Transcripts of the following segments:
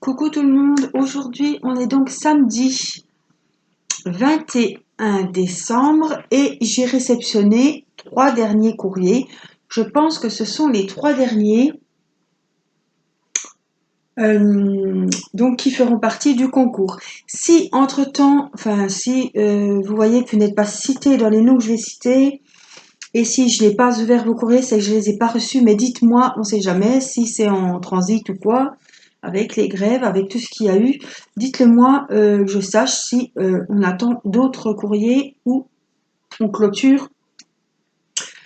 Coucou tout le monde, aujourd'hui on est donc samedi 21 décembre et j'ai réceptionné 3 derniers courriers. Je pense que ce sont les 3 derniers donc qui feront partie du concours. Si entre-temps, vous voyez que vous n'êtes pas cité dans les noms que je vais citer, et si je n'ai pas ouvert vos courriers, c'est que je ne les ai pas reçus, mais dites-moi, on ne sait jamais, si c'est en transit ou quoi, avec les grèves, avec tout ce qu'il y a eu, dites-le moi, que je sache si on attend d'autres courriers ou on clôture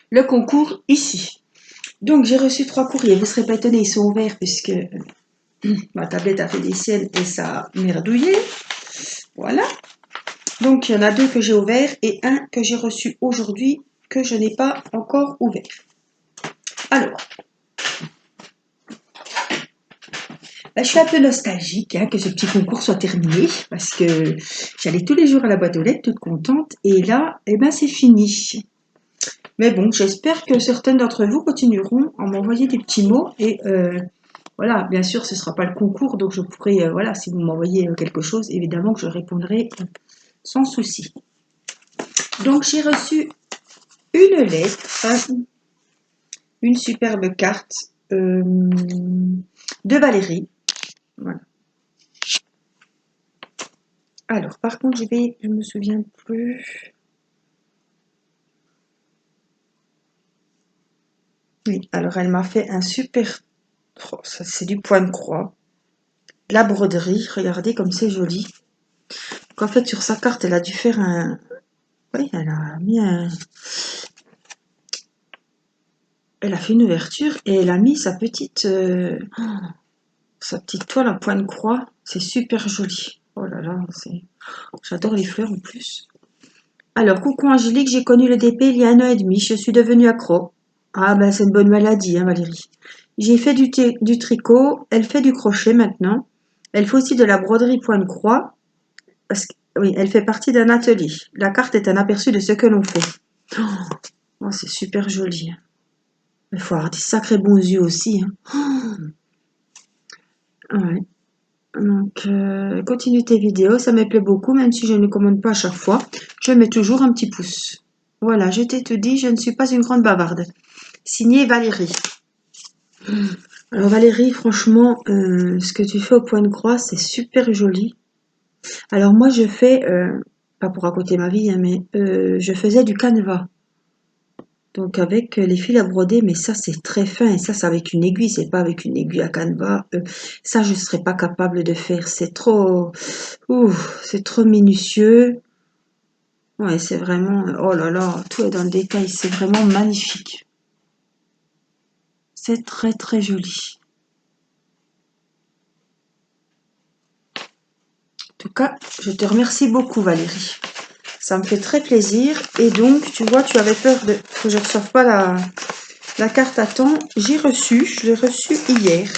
le concours ici. Donc j'ai reçu 3 courriers, vous ne serez pas étonnés, ils sont ouverts puisque ma tablette a fait des siennes et ça a merdouillé. Voilà. Donc il y en a 2 que j'ai ouverts et un que j'ai reçu aujourd'hui que je n'ai pas encore ouvert. Alors, je suis un peu nostalgique que ce petit concours soit terminé parce que j'allais tous les jours à la boîte aux lettres toute contente et là, c'est fini. Mais bon, j'espère que certaines d'entre vous continueront à m'envoyer des petits mots et voilà, bien sûr, ce ne sera pas le concours, donc je pourrai, voilà, si vous m'envoyez quelque chose, évidemment que je répondrai sans souci. Donc j'ai reçu une lettre, une superbe carte de Valérie. Voilà. Alors, par contre, je me souviens plus. Oui, alors elle m'a fait un super... Oh, ça, c'est du point de croix. De la broderie, regardez comme c'est joli. Donc, en fait, sur sa carte, elle a dû faire un... Oui, elle a mis un... Elle a fait une ouverture et elle a mis sa petite toile en point de croix. C'est super joli. Oh là là, j'adore les fleurs en plus. Alors, coucou Angélique, j'ai connu le DP il y a 1 an et demi. Je suis devenue accro. Ah ben, c'est une bonne maladie, Valérie. J'ai fait du tricot. Elle fait du crochet maintenant. Elle fait aussi de la broderie point de croix. Parce que, oui, elle fait partie d'un atelier. La carte est un aperçu de ce que l'on fait. Oh, c'est super joli. Il faut avoir des sacrés bons yeux aussi. Ouais. Donc, continue tes vidéos, ça me plaît beaucoup, même si je ne commande pas à chaque fois. Je mets toujours un petit pouce. Voilà, je t'ai tout dit, je ne suis pas une grande bavarde. Signé Valérie. Alors Valérie, franchement, ce que tu fais au point de croix, c'est super joli. Alors moi, je fais, pas pour raconter ma vie, mais je faisais du canevas. Donc avec les fils à broder, mais ça c'est très fin et ça c'est avec une aiguille, c'est pas avec une aiguille à canevas. Ça je serais pas capable de faire, c'est trop minutieux. Ouais, c'est vraiment, oh là là, tout est dans le détail, c'est vraiment magnifique. C'est très très joli. En tout cas, je te remercie beaucoup Valérie. Ça me fait très plaisir et donc tu vois, tu avais peur que je ne reçoive pas la carte à temps. Je l'ai reçue hier.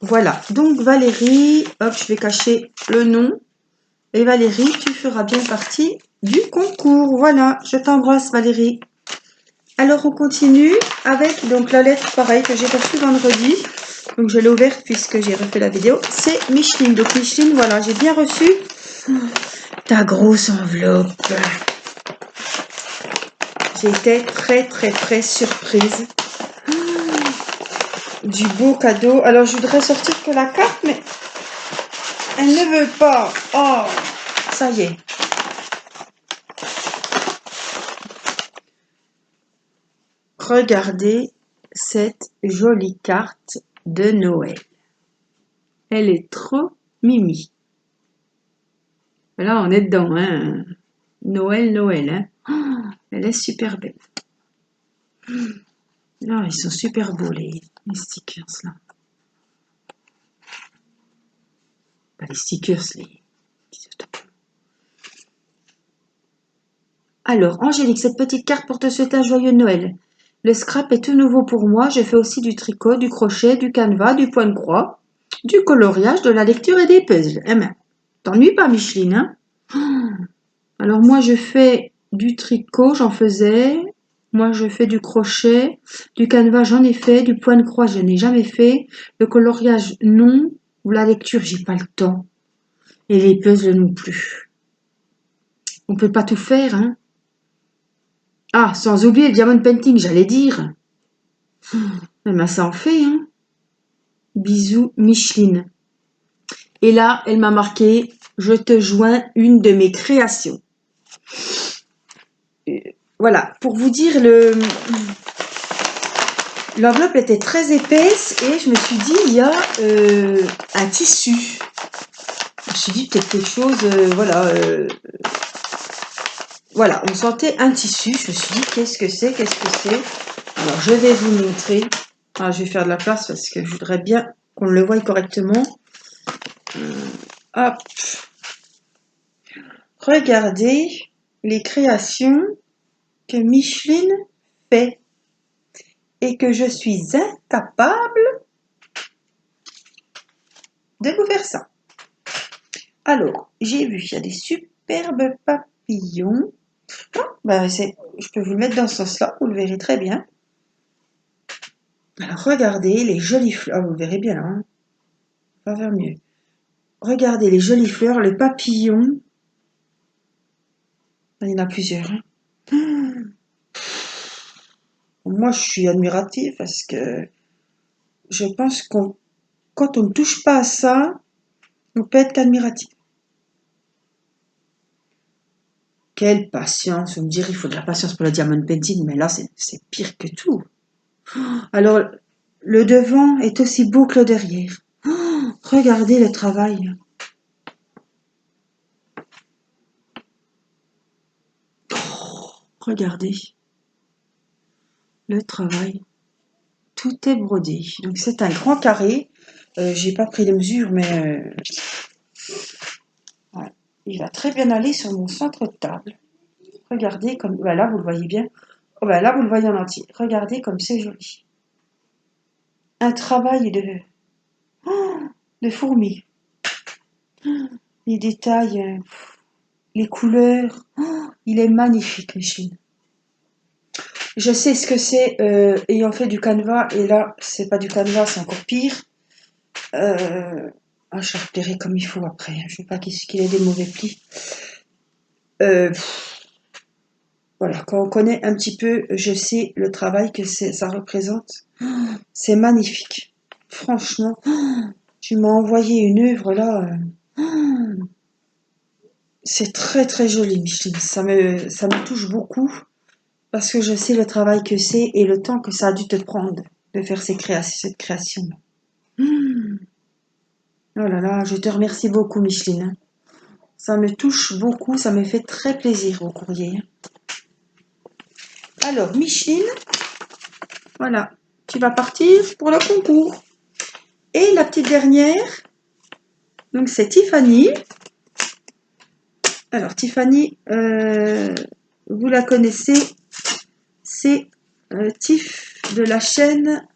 Voilà, donc Valérie, hop, je vais cacher le nom. Et Valérie, tu feras bien partie du concours. Voilà, je t'embrasse Valérie. Alors on continue avec donc la lettre pareil que j'ai reçue vendredi. Donc je l'ai ouverte puisque j'ai refait la vidéo. C'est Micheline. Donc Micheline, voilà, j'ai bien reçu ta grosse enveloppe. J'ai été très très très surprise. Du beau cadeau. Alors je voudrais sortir que la carte, mais elle ne veut pas. Oh, ça y est. Regardez cette jolie carte de Noël. Elle est trop mimi. Là, on est dedans, hein. Noël, hein. Oh, elle est super belle. Ah, ils sont super beaux, les stickers, là. Pas les stickers, les... Alors, Angélique, cette petite carte pour te souhaiter un joyeux Noël. Le scrap est tout nouveau pour moi. Je fais aussi du tricot, du crochet, du canevas, du point de croix, du coloriage, de la lecture et des puzzles. Eh ben, t'ennuies pas, Micheline, hein? Alors moi, je fais du tricot, j'en faisais. Moi, je fais du crochet, du canevas, j'en ai fait, du point de croix, je n'ai jamais fait, le coloriage, non, ou la lecture, j'ai pas le temps, et les puzzles non plus. On peut pas tout faire, hein. Ah, sans oublier le diamond painting, j'allais dire. Eh ben, ça en fait, hein. Bisous, Micheline. Et là, elle m'a marqué, je te joins une de mes créations. Voilà, pour vous dire, l'enveloppe était très épaisse et je me suis dit, il y a un tissu. Je me suis dit peut-être quelque chose, voilà, on sentait un tissu. Je me suis dit, qu'est-ce que c'est, qu'est-ce que c'est? Alors, je vais vous montrer. Ah, je vais faire de la place parce que je voudrais bien qu'on le voie correctement. Hop. Regardez les créations que Micheline fait et que je suis incapable de vous faire ça. Alors, j'ai vu, il y a des superbes papillons. Ah, ben je peux vous le mettre dans ce sens-là, vous le verrez très bien. Alors, regardez les jolies fleurs. Ah, vous le verrez bien là, hein. On va faire mieux. Regardez les jolies fleurs, le papillon. Il y en a plusieurs, hein. Moi, je suis admirative parce que je pense qu'on, quand on ne touche pas à ça, on peut être qu'admiratif. Quelle patience! Vous me direz, il faut de la patience pour le diamond painting, mais là, c'est pire que tout. Alors, le devant est aussi beau que le derrière. Oh, regardez le travail. Oh, regardez le travail. Tout est brodé. Donc, c'est un grand carré. J'ai pas pris les mesures, mais ouais, il va très bien aller sur mon centre de table. Regardez comme... Ben là, vous le voyez bien. Oh, ben là, vous le voyez en entier. Regardez comme c'est joli. Un travail de fourmi. Les détails, les couleurs. Oh, il est magnifique, Micheline. Je sais ce que c'est ayant fait du canevas, et là, c'est pas du canevas, c'est encore pire. Je repérerai comme il faut après. Je veux pas qu'il ait des mauvais plis. Voilà, quand on connaît un petit peu, je sais le travail que ça représente. C'est magnifique. Franchement, tu m'as envoyé une œuvre là. C'est très très joli, Micheline. Ça me touche beaucoup parce que je sais le travail que c'est et le temps que ça a dû te prendre de faire cette création. Oh là là, je te remercie beaucoup, Micheline. Ça me touche beaucoup, ça me fait très plaisir au courrier. Alors, Micheline, voilà, tu vas partir pour le concours. Et la petite dernière, donc c'est Tiffany. Alors, Tiffany, vous la connaissez, c'est Tiff de la chaîne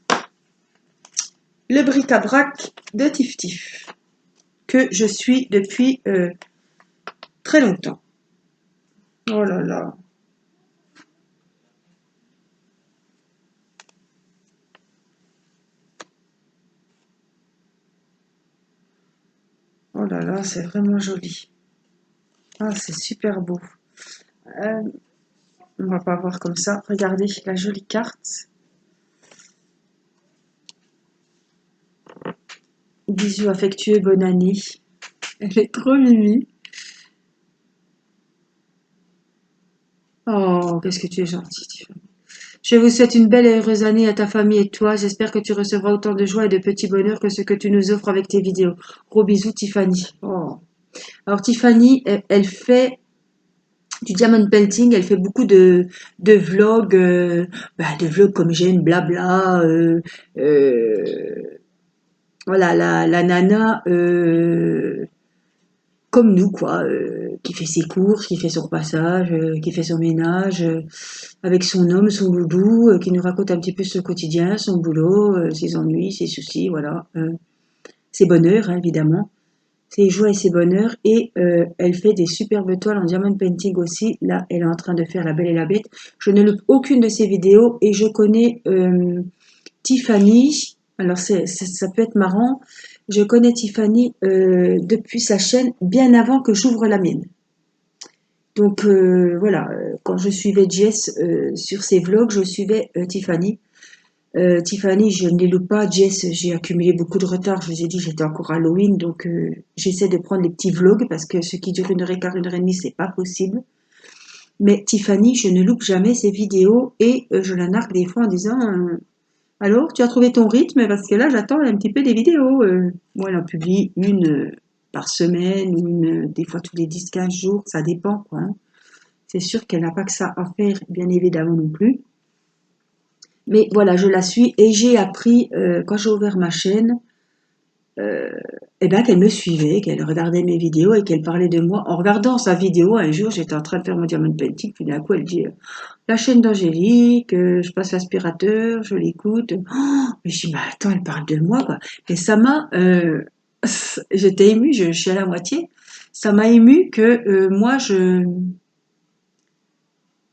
Le Bric-à-Brac de Tiff Tiff, que je suis depuis très longtemps. Oh là là. Oh là là, c'est vraiment joli. Ah, c'est super beau. On va pas voir comme ça. Regardez la jolie carte. Bisous affectueux, bonne année. Elle est trop mimi. Oh, qu'est-ce que tu es gentille, Tiffany. Je vous souhaite une belle et heureuse année à ta famille et toi. J'espère que tu recevras autant de joie et de petits bonheurs que ce que tu nous offres avec tes vidéos. Gros bisous, Tiffany. Oh. Alors, Tiffany, elle fait du diamond painting, elle fait beaucoup de vlogs, de vlogs comme j'aime, blabla. Voilà, la nana comme nous, quoi, qui fait ses courses, qui fait son repassage, qui fait son ménage, avec son homme, son loulou, qui nous raconte un petit peu son quotidien, son boulot, ses ennuis, ses soucis, voilà. Ses bonheurs, hein, évidemment. ses joies et ses bonheurs. Et elle fait des superbes toiles en diamond painting aussi. Là, elle est en train de faire La Belle et la Bête. Je ne loupe aucune de ses vidéos et je connais Tiffany. Alors, ça peut être marrant. Je connais Tiffany depuis sa chaîne bien avant que j'ouvre la mienne. Donc voilà, quand je suivais Jess sur ses vlogs, je suivais Tiffany. Tiffany, je ne les loupe pas. Jess, j'ai accumulé beaucoup de retard. Je vous ai dit, j'étais encore Halloween, donc j'essaie de prendre les petits vlogs parce que ce qui dure 1h15, 1h30, c'est pas possible. Mais Tiffany, je ne loupe jamais ses vidéos et je la nargue des fois en disant alors, tu as trouvé ton rythme parce que là, j'attends un petit peu des vidéos. Moi, elle en publie une par semaine, une des fois tous les 10-15 jours, ça dépend quoi. Hein. C'est sûr qu'elle n'a pas que ça à faire, bien évidemment non plus. Mais voilà, je la suis et j'ai appris quand j'ai ouvert ma chaîne, eh ben, qu'elle me suivait, qu'elle regardait mes vidéos et qu'elle parlait de moi. En regardant sa vidéo, un jour, j'étais en train de faire mon diamond painting, puis d'un coup, elle dit la chaîne d'Angélique, je passe l'aspirateur, je l'écoute. Oh, mais je dis, mais attends, elle parle de moi, quoi. Et ça m'a, j'étais émue, je suis à la moitié. Ça m'a émue que moi,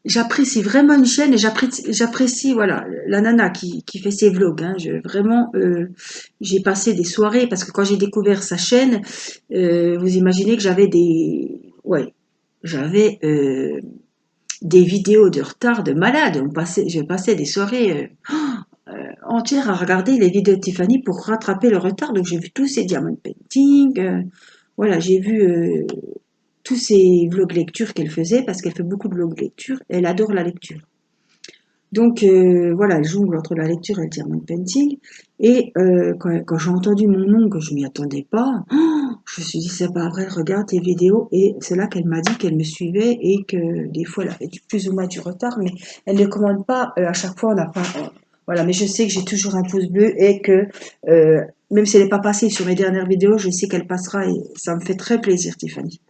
j'apprécie vraiment une chaîne et j'apprécie voilà la nana qui fait ses vlogs. Hein. Vraiment, j'ai passé des soirées parce que quand j'ai découvert sa chaîne, vous imaginez que j'avais des vidéos de retard de malade. Je passais des soirées entières à regarder les vidéos de Tiffany pour rattraper le retard. Donc j'ai vu tous ses diamond painting. Voilà, j'ai vu tous ces vlogs lecture qu'elle faisait, parce qu'elle fait beaucoup de vlogs lecture, elle adore la lecture. Donc voilà, elle jongle entre la lecture et le diamond painting. Et quand j'ai entendu mon nom, que je m'y attendais pas, je me suis dit, c'est pas vrai, elle regarde tes vidéos. Et c'est là qu'elle m'a dit qu'elle me suivait et que des fois, elle avait plus ou moins du retard, mais elle ne commande pas à chaque fois, on n'a pas... voilà, mais je sais que j'ai toujours un pouce bleu et que même si elle n'est pas passée sur mes dernières vidéos, je sais qu'elle passera et ça me fait très plaisir, Tiffany.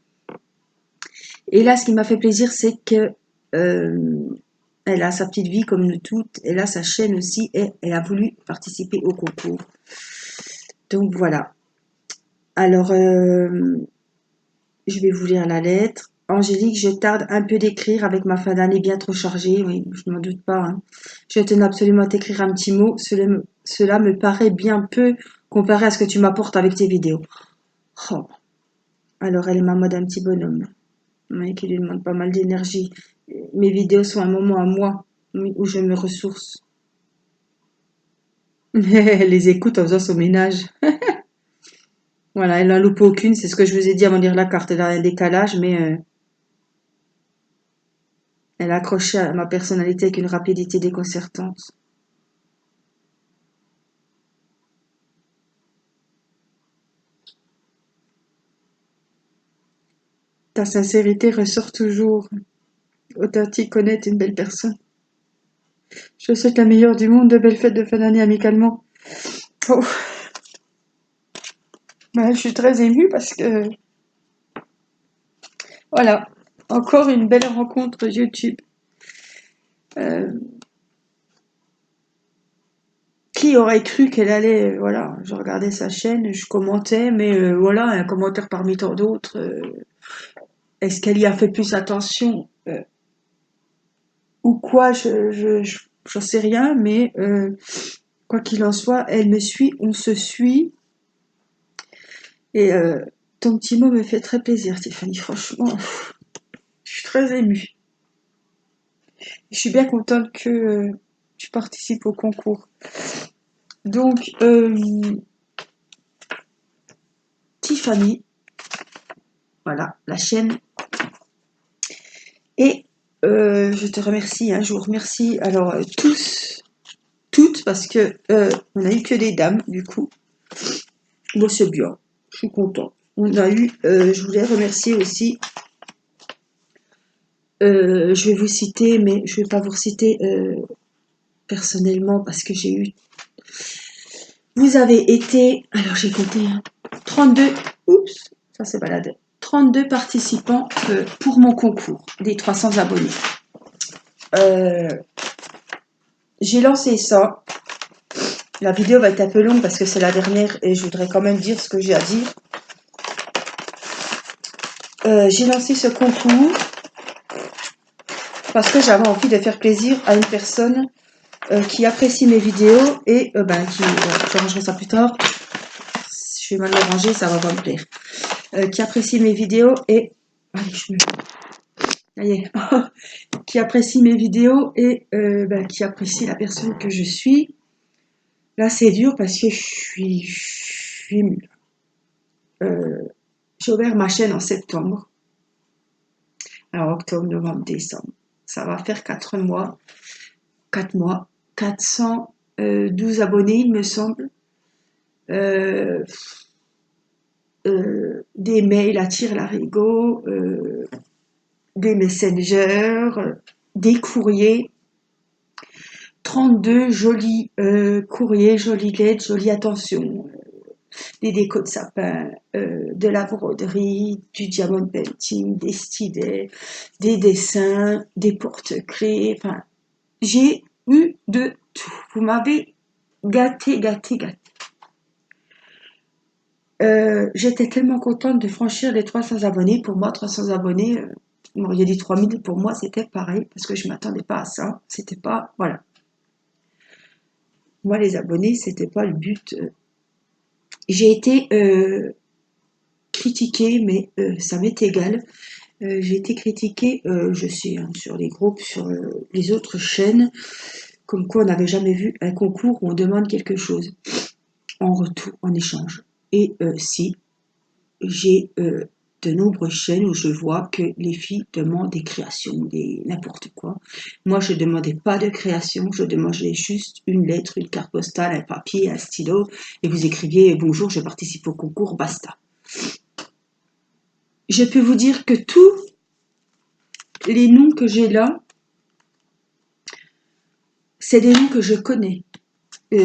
Et là, ce qui m'a fait plaisir, c'est que elle a sa petite vie comme nous toutes. Elle a sa chaîne aussi et elle a voulu participer au concours. Donc voilà. Alors, je vais vous lire la lettre. Angélique, je tarde un peu d'écrire avec ma fin d'année bien trop chargée. Oui, je ne m'en doute pas. Hein. Je tenais absolument à t'écrire un petit mot. Cela me paraît bien peu comparé à ce que tu m'apportes avec tes vidéos. Oh. Alors, elle est ma mode un petit bonhomme. Oui, qui lui demande pas mal d'énergie. Mes vidéos sont un moment à moi où je me ressource. Elle les écoute en faisant son ménage. Voilà, elle n'en loupe aucune, c'est ce que je vous ai dit avant de lire la carte. Elle a un décalage, mais elle a accroché à ma personnalité avec une rapidité déconcertante. Ta sincérité ressort toujours. Authentique, honnête, une belle personne. Je souhaite la meilleure du monde, de belles fêtes de fin d'année amicalement. Oh, ben, je suis très émue parce que, voilà, encore une belle rencontre YouTube. Euh, Qui aurait cru qu'elle allait, voilà, je regardais sa chaîne, je commentais, mais voilà, un commentaire parmi tant d'autres. Est-ce qu'elle y a fait plus attention ou quoi, j'en sais rien, mais quoi qu'il en soit, elle me suit, on se suit, et ton petit mot me fait très plaisir, Tiffany, franchement, je suis très émue. Je suis bien contente que tu participes au concours. Donc, Tiffany, voilà, la chaîne. Et je te remercie, hein, je vous remercie alors tous, toutes, parce que on a eu que des dames, du coup. Bon, c'est bien, je suis contente. On a eu, je voulais remercier aussi, je vais vous citer, mais je ne vais pas vous citer personnellement parce que j'ai eu. Vous avez été, alors j'ai compté, hein, 32, oups, ça c'est balade, 32 participants pour mon concours des 300 abonnés. J'ai lancé ça. La vidéo va être un peu longue parce que c'est la dernière et je voudrais quand même dire ce que j'ai à dire. j'ai lancé ce concours parce que j'avais envie de faire plaisir à une personne qui apprécie mes vidéos et je rangerai ça plus tard. Je vais mal le ranger, ça va pas me plaire. Qui apprécie mes vidéos et allez, ça y est. Qui apprécie mes vidéos et qui apprécie la personne que je suis. Là, c'est dur parce que j'ai ouvert ma chaîne en septembre. Alors, octobre, novembre, décembre. Ça va faire 4 mois. 4 mois. 412 abonnés, il me semble. Des mails à tire-larigot, des messengers, des courriers. 32 jolis courriers, jolies lettres, jolies attentions. Des décos de sapin, de la broderie, du diamond painting, des stylets, des dessins, des porte-clés. Enfin, j'ai eu de tout. Vous m'avez gâté, gâté, gâté. J'étais tellement contente de franchir les 300 abonnés. Pour moi, 300 abonnés, vous m'auriez dit 3000, pour moi, c'était pareil, parce que je ne m'attendais pas à ça. C'était pas, voilà. Moi, les abonnés, c'était pas le but. J'ai été critiquée, mais ça m'est égal. J'ai été critiquée, je sais, hein, sur les groupes, sur les autres chaînes, comme quoi on n'avait jamais vu un concours où on demande quelque chose en retour, en échange. Et si, j'ai de nombreuses chaînes où je vois que les filles demandent des créations, des n'importe quoi. Moi, je ne demandais pas de création, je demandais juste une lettre, une carte postale, un papier, un stylo, et vous écriviez « Bonjour, je participe au concours, basta ». Je peux vous dire que tous les noms que j'ai là, c'est des noms que je connais. Vous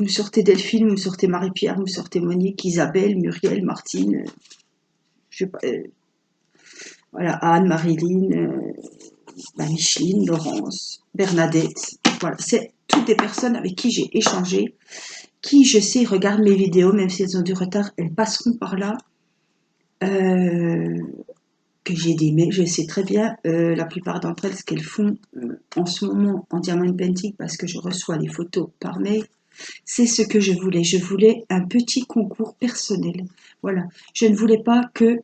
me sortez Delphine, vous me sortez Marie-Pierre, vous me sortez Monique, Isabelle, Muriel, Martine, je sais pas, voilà, Anne, Marilyn, Micheline, Laurence, Bernadette. Voilà, c'est toutes des personnes avec qui j'ai échangé, qui, je sais, regardent mes vidéos, même si elles ont du retard, elles passeront par là. Que j'ai des mails, je sais très bien la plupart d'entre elles ce qu'elles font en ce moment en diamond painting parce que je reçois les photos par mail. C'est ce que je voulais. Je voulais un petit concours personnel. Voilà. Je ne voulais pas que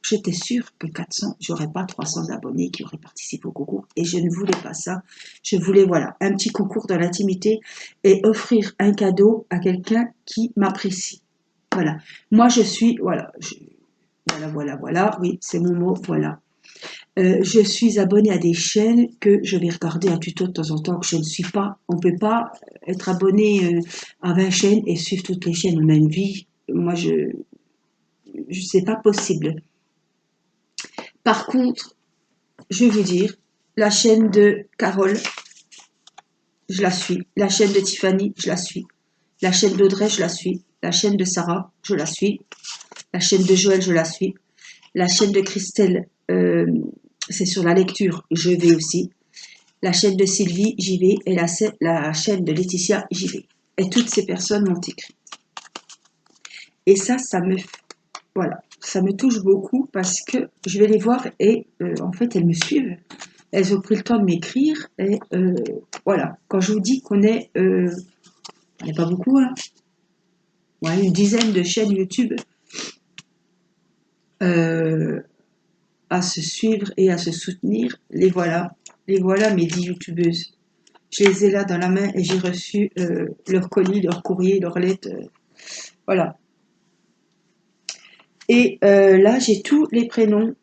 j'étais sûre que 400, j'aurais pas 300 abonnés qui auraient participé au concours et je ne voulais pas ça. Je voulais voilà un petit concours dans l'intimité et offrir un cadeau à quelqu'un qui m'apprécie. Voilà. Moi je suis voilà. Voilà, oui, c'est mon mot, voilà. Je suis abonnée à des chaînes que je vais regarder un tuto de temps en temps, que je ne suis pas. On ne peut pas être abonné à 20 chaînes et suivre toutes les chaînes. On a une vie. Moi, c'est pas possible. Par contre, je vais vous dire, la chaîne de Carole, je la suis. La chaîne de Tiffany, je la suis. La chaîne d'Audrey, je la suis. La chaîne de Sarah, je la suis. La chaîne de Joël, je la suis. La chaîne de Christelle, c'est sur la lecture, je vais aussi. La chaîne de Sylvie, j'y vais. Et la chaîne de Laetitia, j'y vais. Et toutes ces personnes m'ont écrit. Et ça me touche beaucoup parce que je vais les voir et en fait, elles me suivent. Elles ont pris le temps de m'écrire et voilà. Quand je vous dis qu'on est, il n'y a pas beaucoup, hein, ouais, une dizaine de chaînes YouTube à se suivre et à se soutenir, les voilà mes 10 youtubeuses. Je les ai là dans la main et j'ai reçu leur colis, leur courrier, leur lettre, voilà. Et là, j'ai tous les prénoms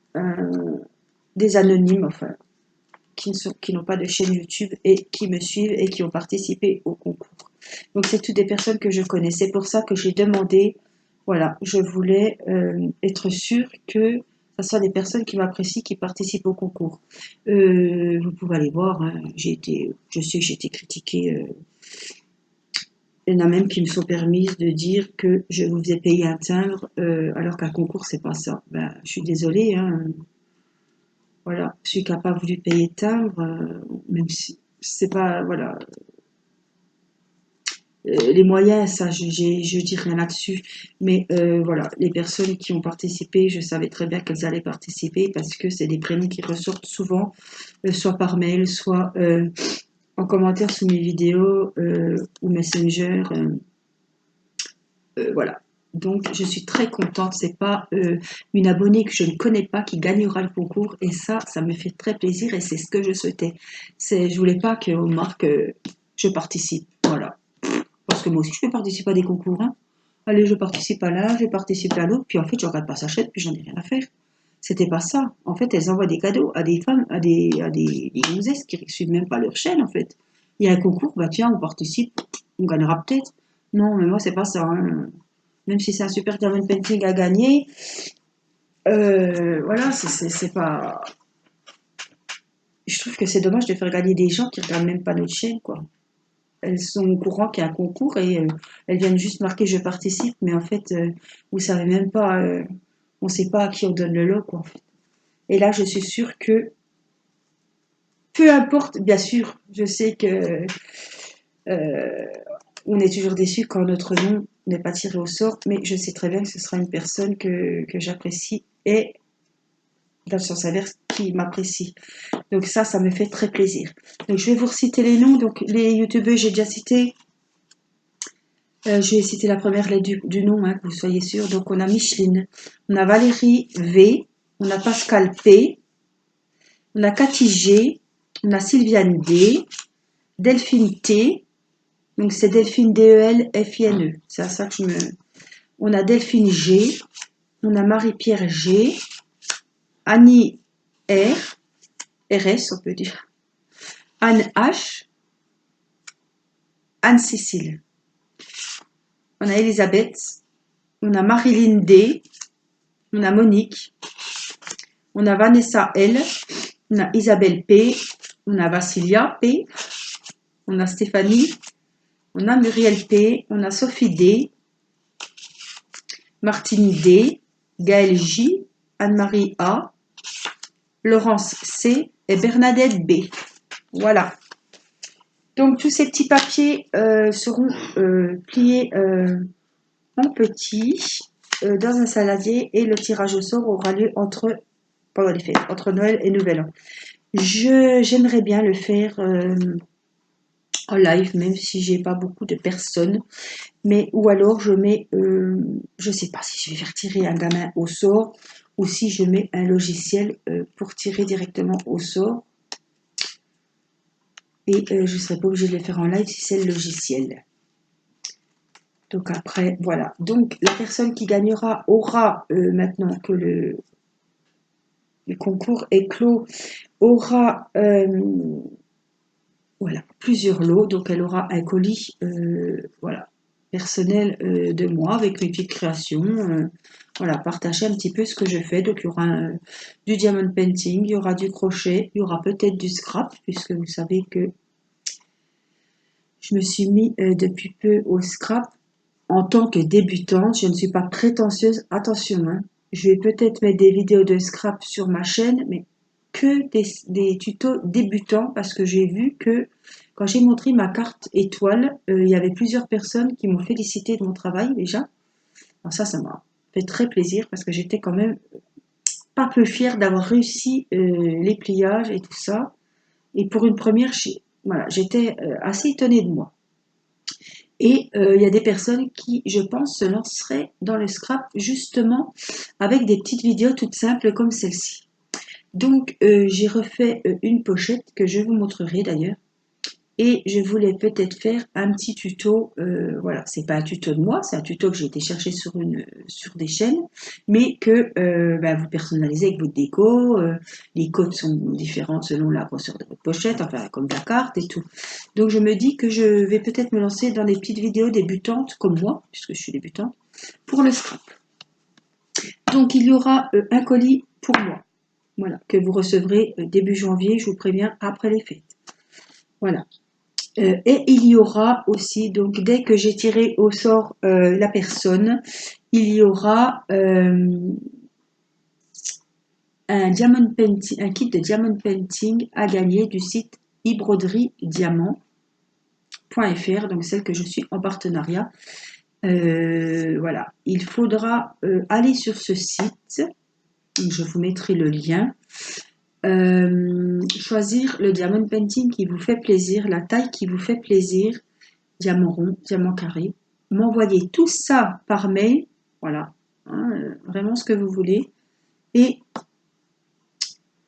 des anonymes, enfin, qui n'ont pas de chaîne YouTube et qui me suivent et qui ont participé au concours. Donc, c'est toutes des personnes que je connais. C'est pour ça que j'ai demandé, voilà, je voulais être sûre que ce soit des personnes qui m'apprécient, qui participent au concours. Vous pouvez aller voir, hein, je sais que j'ai été critiquée. Il y en a même qui me sont permises de dire que je vous ai payé un timbre, alors qu'un concours, c'est pas ça. Ben, je suis désolée, hein. Voilà, celui qui n'a pas voulu payer de timbre, même si c'est pas, voilà. les moyens, ça, je dis rien là-dessus. Mais voilà, les personnes qui ont participé, je savais très bien qu'elles allaient participer parce que c'est des prénoms qui ressortent souvent, soit par mail, soit en commentaire sous mes vidéos ou Messenger. Voilà. Donc, je suis très contente. C'est pas une abonnée que je ne connais pas qui gagnera le concours. Et ça me fait très plaisir et c'est ce que je souhaitais. Je voulais pas qu'on marque je participe. Voilà. Parce que moi aussi, je peux participer à des concours. Hein. Allez, je participe à l'un, je participe à l'autre. Puis en fait, je regarde pas sa chaîne, puis j'en ai rien à faire. C'était pas ça. En fait, elles envoient des cadeaux à des femmes, des gonzesses qui ne suivent même pas leur chaîne, en fait. Il y a un concours, bah tiens, on participe, on gagnera peut-être. Non, mais moi, c'est pas ça. Hein. Même si c'est un super diamond painting à gagner, voilà, c'est pas. Je trouve que c'est dommage de faire gagner des gens qui regardent même pas notre chaîne, quoi. Elles sont au courant qu'il y a un concours et elles viennent juste marquer je participe, mais en fait, vous savez même pas, on sait pas à qui on donne le lot, quoi, en fait. Et là, je suis sûre que, peu importe, bien sûr, je sais que euh, on est toujours déçu quand notre nom n'est pas tiré au sort, mais je sais très bien que ce sera une personne que j'apprécie et dans le sens inverse qui m'apprécie. Donc ça me fait très plaisir. Donc je vais vous reciter les noms. Donc les youtubeurs, j'ai déjà cité. Je vais citer la première lettre du nom, hein, que vous soyez sûrs. Donc on a Micheline, on a Valérie V, on a Pascal P, on a Cathy G, on a Sylviane D, Delphine T, donc c'est Delphine D-E-L-F-I-N-E. C'est à ça que je me... On a Delphine G, on a Marie-Pierre G, Annie R, RS on peut dire, Anne H, Anne-Cécile. On a Elisabeth, on a Marilyn D, on a Monique, on a Vanessa L, on a Isabelle P, on a Vassilia P, on a Stéphanie, on a Muriel P, on a Sophie D, Martine D, Gaëlle J, Anne-Marie A, Laurence C et Bernadette B. Voilà. Donc tous ces petits papiers seront pliés en petits dans un saladier et le tirage au sort aura lieu pendant les fêtes, entre Noël et Nouvel An. J'aimerais bien le faire en live, même si j'ai pas beaucoup de personnes. Mais ou alors je mets, je sais pas si je vais faire tirer un gamin au sort ou si je mets un logiciel pour tirer directement au sort. Et je ne serai pas obligée de le faire en live si c'est le logiciel. Donc après, voilà. Donc la personne qui gagnera aura, maintenant que le concours est clos, aura voilà, plusieurs lots. Donc elle aura un colis voilà, personnel de moi avec mes petites créations. Voilà, partager un petit peu ce que je fais. Donc il y aura du diamond painting, il y aura du crochet, il y aura peut-être du scrap, puisque vous savez que je me suis mis depuis peu au scrap. En tant que débutante, je ne suis pas prétentieuse. Attention, hein, je vais peut-être mettre des vidéos de scrap sur ma chaîne, mais que des tutos débutants parce que j'ai vu que quand j'ai montré ma carte étoile, il y avait plusieurs personnes qui m'ont félicité de mon travail déjà. Alors ça m'a fait très plaisir parce que j'étais quand même pas peu fière d'avoir réussi les pliages et tout ça. Et pour une première, voilà, j'étais assez étonnée de moi. Et il y a des personnes qui, je pense, se lanceraient dans le scrap justement avec des petites vidéos toutes simples comme celle-ci. Donc j'ai refait une pochette que je vous montrerai d'ailleurs. Et je voulais peut-être faire un petit tuto, voilà, c'est pas un tuto de moi, c'est un tuto que j'ai été chercher sur des chaînes, mais que vous personnalisez avec votre déco, les codes sont différentes selon la grosseur de votre pochette, enfin comme la carte et tout. Donc je me dis que je vais peut-être me lancer dans des petites vidéos débutantes comme moi, puisque je suis débutante, pour le scrap. Donc il y aura un colis pour moi, voilà, que vous recevrez début janvier, je vous préviens, après les fêtes. Voilà. Et il y aura aussi, donc dès que j'ai tiré au sort la personne, il y aura un kit de diamond painting à gagner du site e-broderie diamant. donc celle que je suis en partenariat. Voilà, il faudra aller sur ce site, donc je vous mettrai le lien, choisir le diamond painting qui vous fait plaisir, la taille qui vous fait plaisir, diamant rond, diamant carré, m'envoyer tout ça par mail, voilà, hein, vraiment ce que vous voulez, et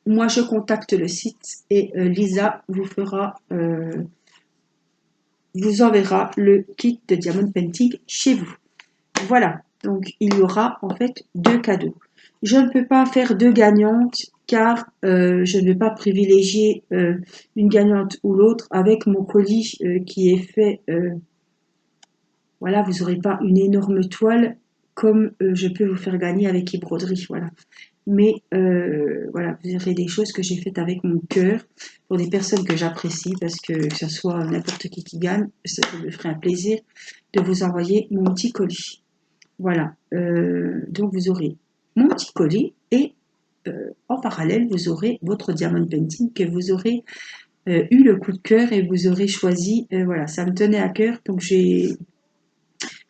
moi je contacte le site et Lisa vous enverra le kit de diamond painting chez vous. Voilà, donc il y aura en fait 2 cadeaux. Je ne peux pas faire 2 gagnantes car je ne vais pas privilégier une gagnante ou l'autre avec mon colis qui est fait. Voilà, vous n'aurez pas une énorme toile comme je peux vous faire gagner avec les broderies. Voilà. Mais voilà, vous aurez des choses que j'ai faites avec mon cœur pour des personnes que j'apprécie parce que ce soit n'importe qui gagne, ça me ferait un plaisir de vous envoyer mon petit colis. Voilà, donc vous aurez mon petit colis et en parallèle, vous aurez votre diamond painting que vous aurez eu le coup de cœur et vous aurez choisi. Voilà, ça me tenait à cœur, donc je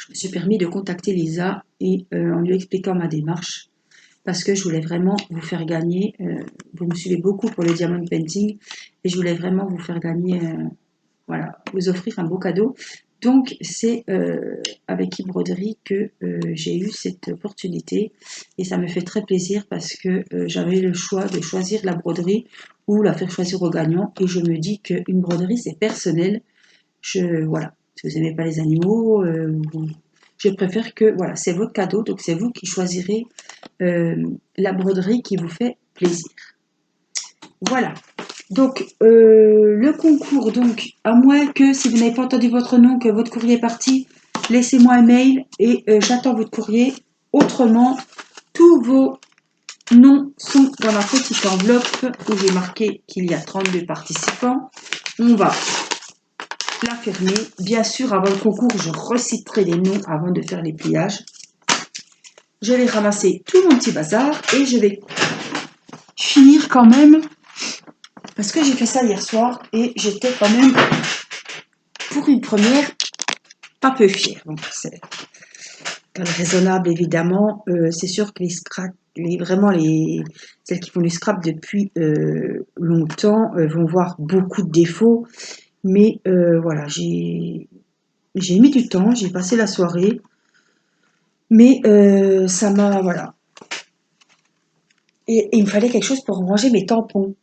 me suis permis de contacter Lisa et en lui expliquant ma démarche parce que je voulais vraiment vous faire gagner. Vous me suivez beaucoup pour le diamond painting et je voulais vraiment vous faire gagner, voilà, vous offrir un beau cadeau. Donc c'est avec e-broderie que j'ai eu cette opportunité et ça me fait très plaisir parce que j'avais le choix de choisir la broderie ou la faire choisir au gagnant et je me dis qu'une broderie c'est personnel. Voilà, si vous n'aimez pas les animaux, je préfère que voilà, c'est votre cadeau donc c'est vous qui choisirez la broderie qui vous fait plaisir. Voilà. Donc, le concours, donc, à moins que si vous n'avez pas entendu votre nom, que votre courrier est parti, laissez-moi un mail et j'attends votre courrier. Autrement, tous vos noms sont dans la petite enveloppe où j'ai marqué qu'il y a 32 participants. On va la fermer. Bien sûr, avant le concours, je reciterai les noms avant de faire les pliages. Je vais ramasser tout mon petit bazar et je vais finir quand même parce que j'ai fait ça hier soir et j'étais quand même pour une première pas peu fière. Donc c'est raisonnable évidemment. C'est sûr que les scraps, celles qui font du scrap depuis longtemps vont voir beaucoup de défauts. Mais voilà, j'ai mis du temps, j'ai passé la soirée. Mais ça m'a, voilà. Et il me fallait quelque chose pour ranger mes tampons.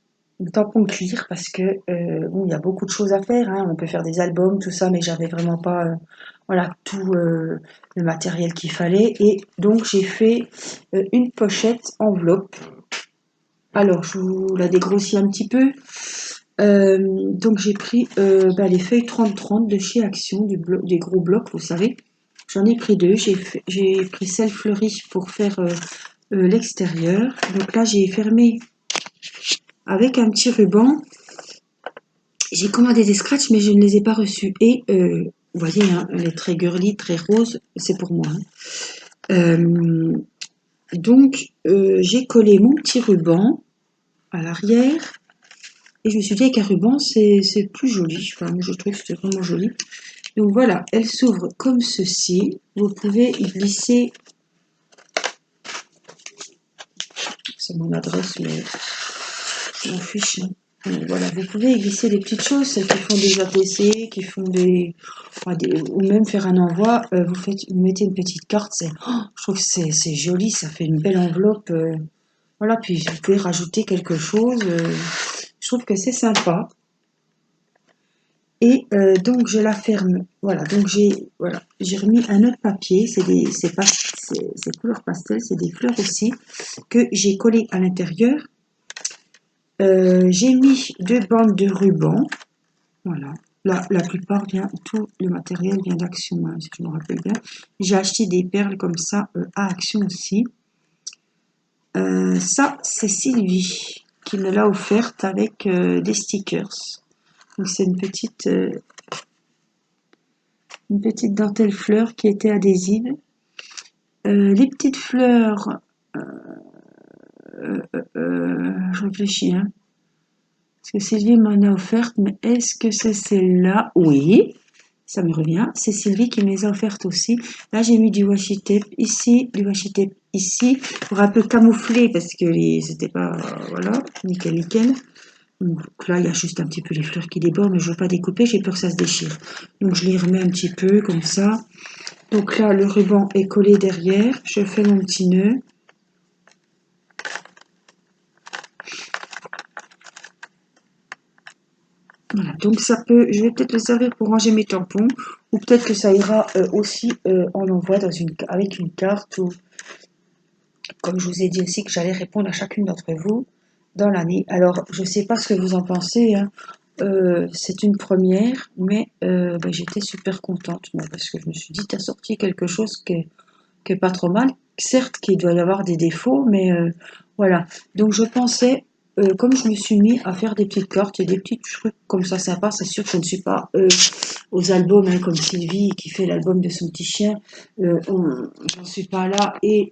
Mes tampons cuir parce que bon, il y a beaucoup de choses à faire. Hein. On peut faire des albums, tout ça, mais j'avais vraiment pas voilà, tout le matériel qu'il fallait. Et donc j'ai fait une pochette enveloppe. Alors je vous la dégrossis un petit peu. Donc j'ai pris les feuilles 30-30 de chez Action, des gros blocs, vous savez. J'en ai pris 2. J'ai pris celle fleurie pour faire l'extérieur. Donc là, j'ai fermé avec un petit ruban. J'ai commandé des scratchs, mais je ne les ai pas reçus. Et vous voyez, hein, elle est très girly, très rose, c'est pour moi. Hein. Donc, j'ai collé mon petit ruban à l'arrière. Et je me suis dit avec un ruban, c'est plus joli. Enfin, moi, je trouve que c'est vraiment joli. Donc voilà, elle s'ouvre comme ceci. Vous pouvez y glisser. C'est mon adresse, mais je m'en fiche. Hein. Voilà, vous pouvez y glisser des petites choses, celles qui font des APC, qui font ou même faire un envoi. Vous mettez une petite carte. Je trouve que c'est joli, ça fait une belle enveloppe. Voilà, puis vous pouvez rajouter quelque chose. Je trouve que c'est sympa. Et donc je la ferme. Voilà, donc j'ai remis un autre papier. C'est couleur pastel, c'est des fleurs aussi que j'ai collé à l'intérieur. J'ai mis 2 bandes de ruban. Voilà. La plupart tout le matériel vient d'Action, hein, si je me rappelle bien. J'ai acheté des perles comme ça à Action aussi. Ça, c'est Sylvie qui me l'a offerte avec des stickers. Donc c'est une petite dentelle fleur qui était adhésive. Les petites fleurs, je réfléchis, hein. Parce que Sylvie m'en a offert, mais est-ce que c'est celle-là? Oui. ça me revient. C'est Sylvie qui me les a offertes aussi. Là, j'ai mis du washi tape ici, du washi tape ici, pour un peu camoufler, parce que c'était pas, voilà, nickel, nickel. Donc là, il y a juste un petit peu les fleurs qui débordent, mais je veux pas découper, j'ai peur que ça se déchire. Donc je les remets un petit peu, comme ça. Donc là, le ruban est collé derrière. Je fais mon petit nœud. Voilà, donc ça peut, je vais peut-être le servir pour ranger mes tampons, ou peut-être que ça ira aussi en envoi avec une carte, ou comme je vous ai dit aussi que j'allais répondre à chacune d'entre vous dans l'année. Alors, je ne sais pas ce que vous en pensez, hein. C'est une première, mais ben, j'étais super contente, moi, parce que je me suis dit, tu as sorti quelque chose qui est pas trop mal. Certes, qu'il doit y avoir des défauts, mais voilà. Donc, je pensais, comme je me suis mis à faire des petites cartes et des petits trucs comme ça sympa, c'est sûr que je ne suis pas aux albums, hein, comme Sylvie qui fait l'album de son petit chien. J'en suis pas là. Et